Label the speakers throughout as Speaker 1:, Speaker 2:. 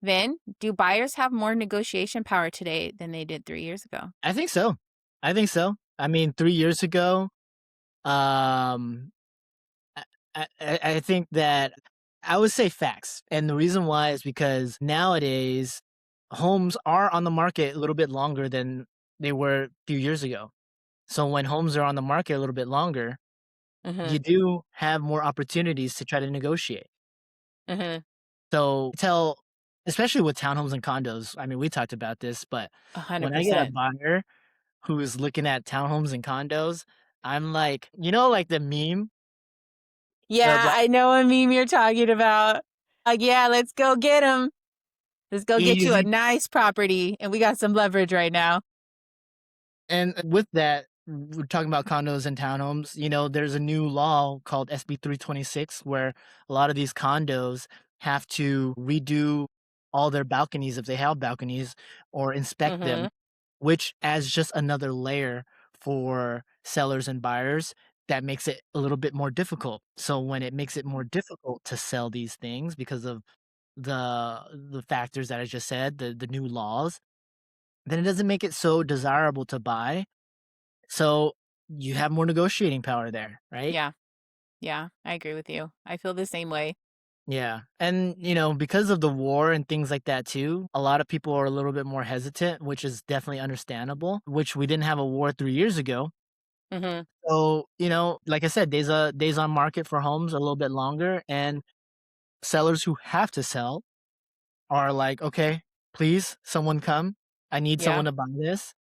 Speaker 1: Vin, do buyers have more negotiation power today than they did 3 years ago?
Speaker 2: I think so. I think so. I mean, 3 years ago, um, I I think that I would say facts, and the reason why is because nowadays, homes are on the market a little bit longer than they were a few years ago. So when homes are on the market a little bit longer, you
Speaker 1: Mhm,
Speaker 2: do have more opportunities to try to negotiate.
Speaker 1: mhm,
Speaker 2: So tell especially with townhomes and condos, I mean, we talked about this, but when I get a
Speaker 1: 100%.
Speaker 2: buyer who is looking at townhomes and condos, I'm like, like the meme, the
Speaker 1: Yeah, I know what meme you're talking about. Like, "Yeah, let's go get him. Let's go get you a
Speaker 2: easy.
Speaker 1: nice property, and we got some leverage right now."
Speaker 2: And with that, we're talking about condos and townhomes. There's a new law called SB 326 where a lot of these condos have to redo all their balconies if they have balconies or inspect them,
Speaker 1: Mhm,
Speaker 2: which adds just another layer for sellers and buyers that makes it a little bit more difficult. So when it makes it more difficult to sell these things because of the factors that I just said, the new laws, then it doesn't make it so desirable to buy, so you have more negotiating power there, right?
Speaker 1: yeah, yeah, I agree with you. I feel the same way.
Speaker 2: Yeah. And, because of the war and things like that too, a lot of people are a little bit more hesitant, which is definitely understandable, which we didn't have a war 3 years ago.
Speaker 1: Mhm,
Speaker 2: So, like I said, days on market for homes a little bit longer, and sellers who have to sell are like, okay, please, someone come. I need
Speaker 1: yeah,
Speaker 2: someone to buy this.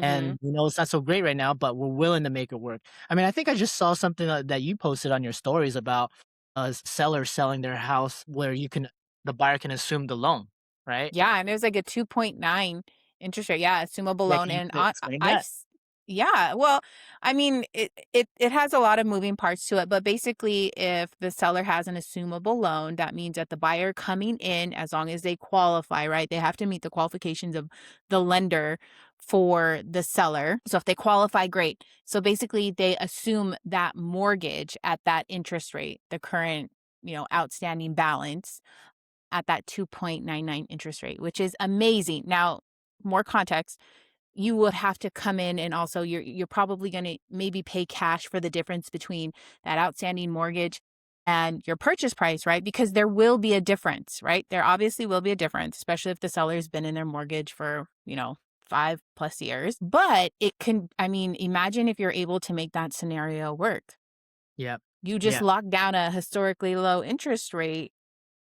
Speaker 2: And
Speaker 1: mhm.
Speaker 2: it's not so great right now, but we're willing to make it work. I mean, I think I just saw something that you posted on your stories about a seller selling their house where the buyer can assume the loan, right?
Speaker 1: Yeah, and it was like a 2.9 interest rate. Yeah, assumable
Speaker 2: Yeah,
Speaker 1: loan,
Speaker 2: can you
Speaker 1: and
Speaker 2: explain that?
Speaker 1: yeah, well, I mean, it has a lot of moving parts to it, but basically, if the seller has an assumable loan, that means that the buyer coming in, as long as they qualify, right? They have to meet the qualifications of the lender for the seller. So if they qualify, great. So basically, they assume that mortgage at that interest rate, the current, outstanding balance at that 2.99 interest rate, which is amazing. Now, more context, you would have to come in, and also you're probably going to maybe pay cash for the difference between that outstanding mortgage and your purchase price, right? Because there will be a difference, right? There obviously will be a difference, especially if the seller's been in their mortgage for, 5+ years. But it can, I mean, imagine if you're able to make that scenario work.
Speaker 2: Yep.
Speaker 1: You just
Speaker 2: Yeah.
Speaker 1: lock down a historically low interest rate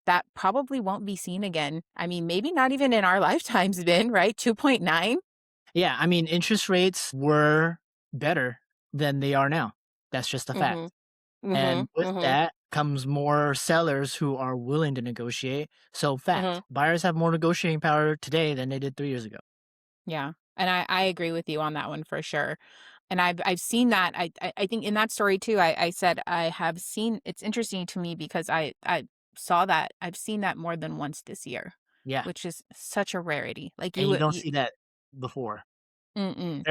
Speaker 1: that probably won't be seen again. I mean, maybe not even in our lifetimes then, right? 2.9?
Speaker 2: Yeah. I mean, interest rates were better than they are now. That's just a fact.
Speaker 1: Mhm. Mhm.
Speaker 2: And with
Speaker 1: Mhm.
Speaker 2: that comes more sellers who are willing to negotiate. So, fact,
Speaker 1: Mhm.
Speaker 2: buyers have more negotiating power today than they did 3 years ago.
Speaker 1: Yeah. And I agree with you on that one for sure. And I've seen that. I think in that story too, I said I have seen, it's interesting to me because I saw that. I've seen that more than once this year,
Speaker 2: Yeah.
Speaker 1: which is such a rarity. Like
Speaker 2: And
Speaker 1: you
Speaker 2: you
Speaker 1: would
Speaker 2: don't see that before.
Speaker 1: mm-mm.